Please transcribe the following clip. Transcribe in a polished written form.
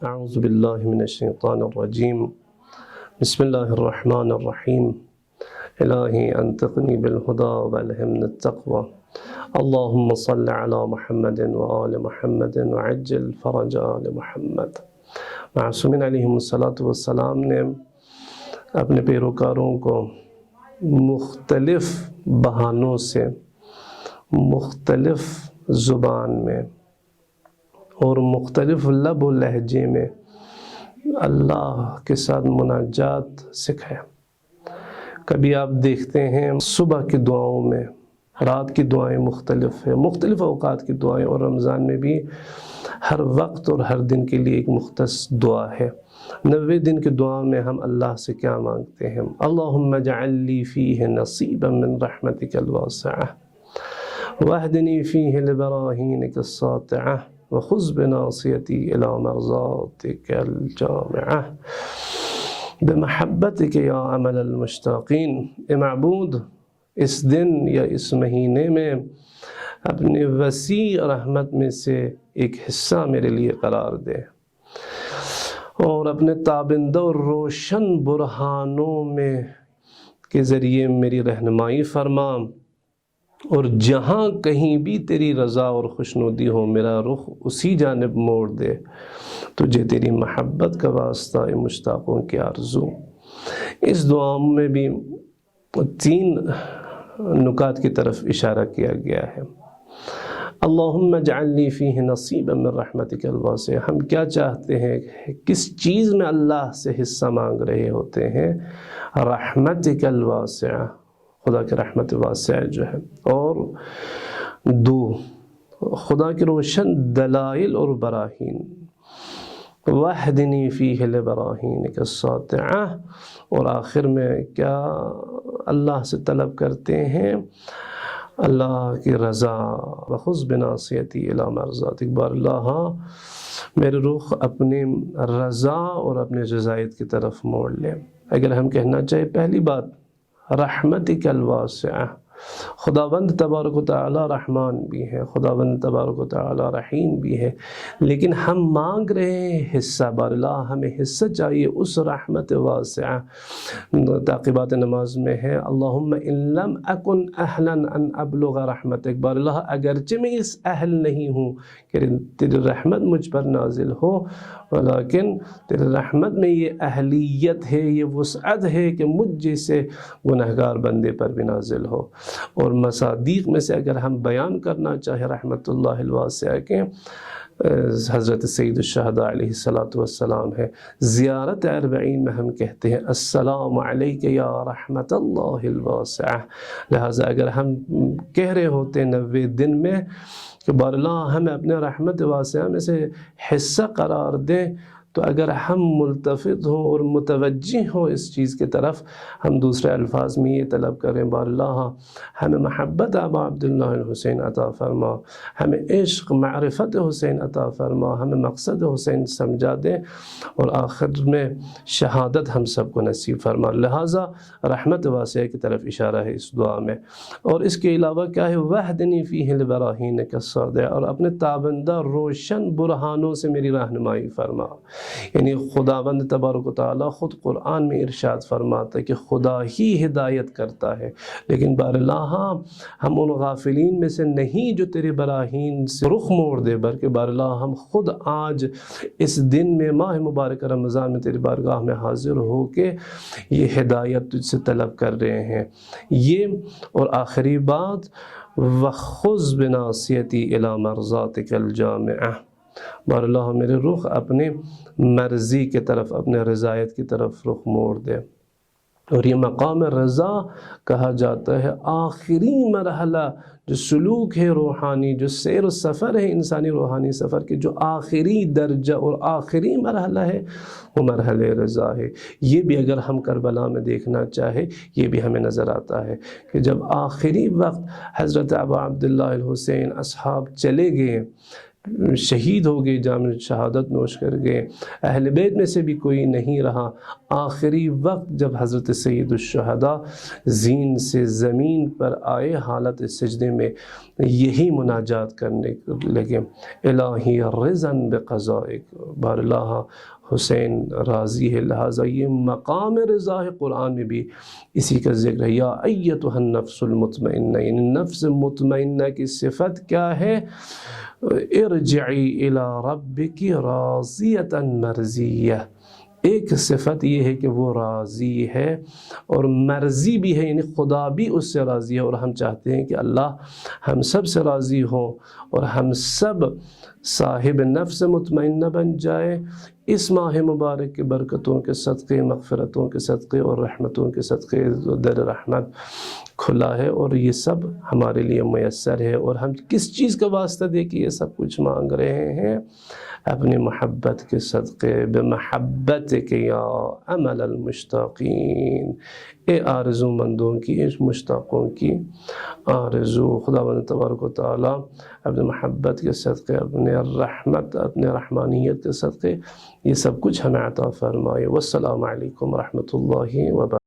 اعوذ باللہ من الشیطان الرجیم بسم اللہ الرحمن الرحیم الہی انطقنی بالہدی والہمنی التقوی اللہم صل علی محمد وآل محمد وعجل فرج آل محمد۔ معصومین علیہم السلام نے اپنے پیروکاروں کو مختلف بہانوں سے مختلف زبان میں اور مختلف لب و لہجے میں اللہ کے ساتھ مناجات سکھایا۔ کبھی آپ دیکھتے ہیں صبح کی دعاؤں میں، رات کی دعائیں مختلف ہیں، مختلف اوقات کی دعائیں، اور رمضان میں بھی ہر وقت اور ہر دن کے لیے ایک مختص دعا ہے۔ 90 دن کی دعا میں ہم اللہ سے کیا مانگتے ہیں؟ اللہم اجعل لی فیہ نصیبا من رحمتک الواسعہ واہدنی فیہ لبراہینک الساطعہ وخذ بناصیتی الی مرضاتک الجامعہ بمحبتک یا امل المشتاقین۔ اے معبود، اس دن یا اس مہینے میں اپنی وسیع رحمت میں سے ایک حصہ میرے لیے قرار دے، اور اپنے تابندہ اور روشن برہانوں میں کے ذریعے میری رہنمائی فرما، اور جہاں کہیں بھی تیری رضا اور خوشنودی ہو میرا رخ اسی جانب موڑ دے، تجھے تیری محبت کا واسطہ مشتاقوں کی آرزو۔ اس دعا میں بھی 3 نکات کی طرف اشارہ کیا گیا ہے۔ اللہم اجعل لی فیہ نصیبا من رحمتک الواسعہ، ہم کیا چاہتے ہیں، کس چیز میں اللہ سے حصہ مانگ رہے ہوتے ہیں؟ رحمتک الواسعہ، خدا کی رحمت واسعہ جو ہے، اور 2 خدا کی روشن دلائل اور براہین، وَاہْدِنِي فِيهِ لِبَرَاهِينِكَ السَّاطِعَةِ، اور آخر میں کیا اللہ سے طلب کرتے ہیں؟ اللہ کی رضا، وَخُذْ بِنَاصِيَتِي إِلَى مَرْضَاتِكَ، بار اللہ میرے رخ اپنی رضا اور اپنے رضایت کی طرف موڑ لے۔ اگر ہم کہنا چاہے پہلی بات رحمتک الواسعہ، خداوند تبارک و تعالی رحمان بھی ہے، خداوند تبارک و تعالی رحیم بھی ہے، لیکن ہم مانگ رہے ہیں حصہ۔ بار اللہ ہمیں حصہ چاہیے اس رحمت واسعہ۔ تعقیبات نماز میں ہے اللہم ان لم اکن اہلا ان ابلغ رحمتک، بار اللہ اگرچہ میں اس اہل نہیں ہوں کہ تیری رحمت مجھ پر نازل ہو، لیکن تیری رحمت میں یہ اہلیت ہے، یہ وسعت ہے کہ مجھ جیسے گنہگار بندے پر بھی نازل ہو۔ اور مصادیق میں سے اگر ہم بیان کرنا چاہیں رحمت اللہ الواسعہ کے، حضرت سید الشہداء علیہ السلام ہے۔ زیارت 40 میں ہم کہتے ہیں السلام علیک یا رحمت اللہ الواسعہ، لہٰذا اگر ہم کہہ رہے ہوتے 90 دن میں کہ بار اللہ ہمیں اپنے رحمت واسعہ میں سے حصہ قرار دیں، تو اگر ہم ملتفت ہوں اور متوجہ ہوں اس چیز کی طرف، ہم دوسرے الفاظ میں یہ طلب کریں بار اللہ ہمیں محبت ابا عبداللہ الحسین عطا فرما، ہمیں عشق معرفت حسین عطا فرما، ہمیں مقصد حسین سمجھا دیں، اور آخر میں شہادت ہم سب کو نصیب فرما۔ لہٰذا رحمت واسعہ کی طرف اشارہ ہے اس دعا میں۔ اور اس کے علاوہ کیا ہے؟ وَاہْدِنِي فِيهِ لِبَرَاهِينِكَ السَّاطِعَةِ، اور اپنے تابندہ روشن برہانوں سے میری رہنمائی فرما۔ یعنی خداوند تبارک و تعالیٰ خود قرآن میں ارشاد فرماتا ہے کہ خدا ہی ہدایت کرتا ہے، لیکن بار اللہ ہم ان غافلین میں سے نہیں جو تیرے براہین سے رخ موڑ دے، بلکہ بار اللہ ہم خود آج اس دن میں ماہ مبارک رمضان میں تیری بارگاہ میں حاضر ہو کے یہ ہدایت تجھ سے طلب کر رہے ہیں۔ یہ اور آخری بات وَخُذْ بِنَاصِيَتِي إِلَى مَرْضَاتِكَ الْجَامِعَةِ، بار اللہ میرے رخ اپنے مرضی کی طرف، اپنے رضایت کی طرف رخ موڑ دے۔ اور یہ مقام رضا کہا جاتا ہے آخری مرحلہ، جو سلوک ہے روحانی، جو سیر و سفر ہے انسانی روحانی سفر کے، جو آخری درجہ اور آخری مرحلہ ہے وہ مرحلہ رضا ہے۔ یہ بھی اگر ہم کربلا میں دیکھنا چاہے، یہ بھی ہمیں نظر آتا ہے کہ جب آخری وقت حضرت ابا عبداللہ الحسین اصحاب چلے گئے، شہید ہو گئے، جام شہادت نوش کر گئے، اہل بیت میں سے بھی کوئی نہیں رہا۔ آخری وقت جب حضرت سید الشہداء زین سے زمین پر آئے حالت سجدے میں، یہی مناجات کرنے لگے، الہی رضاً بقضائک، بار اللہ حسین راضی ہے، لہٰذا یہ مقام رضا ہے۔ قرآن میں بھی اسی کا ذکر ہے، یا ایتھا النفس المطمئنہ، یعنی نفس مطمئنہ کی صفت کیا ہے؟ ارجعی الی ربک راضیۃ مرضیہ۔ ایک صفت یہ ہے کہ وہ راضی ہے اور مرضی بھی ہے، یعنی خدا بھی اس سے راضی ہے، اور ہم چاہتے ہیں کہ اللہ ہم سب سے راضی ہو اور ہم سب صاحب نفس مطمئنہ بن جائے۔ اس ماہ مبارک کے برکتوں کے صدقے، مغفرتوں کے صدقے اور رحمتوں کے صدقے در رحمت کھلا ہے، اور یہ سب ہمارے لیے میسر ہے۔ اور ہم کس چیز کا واسطہ دے کے یہ سب کچھ مانگ رہے ہیں؟ اپنی محبت کے صدقے، بمحبتک یا امل المشتاقین، اے آرزو مندوں کی، اس مشتاقوں کی آرزو۔ خداوند تبارک و تعالیٰ اپنے محبت کے صدقے، اپنے رحمت، اپنے رحمانیت کے صدقے یہ سب کچھ ہمیں عطا فرمائے۔ والسلام علیکم ورحمۃ اللہ وبرکاتہ۔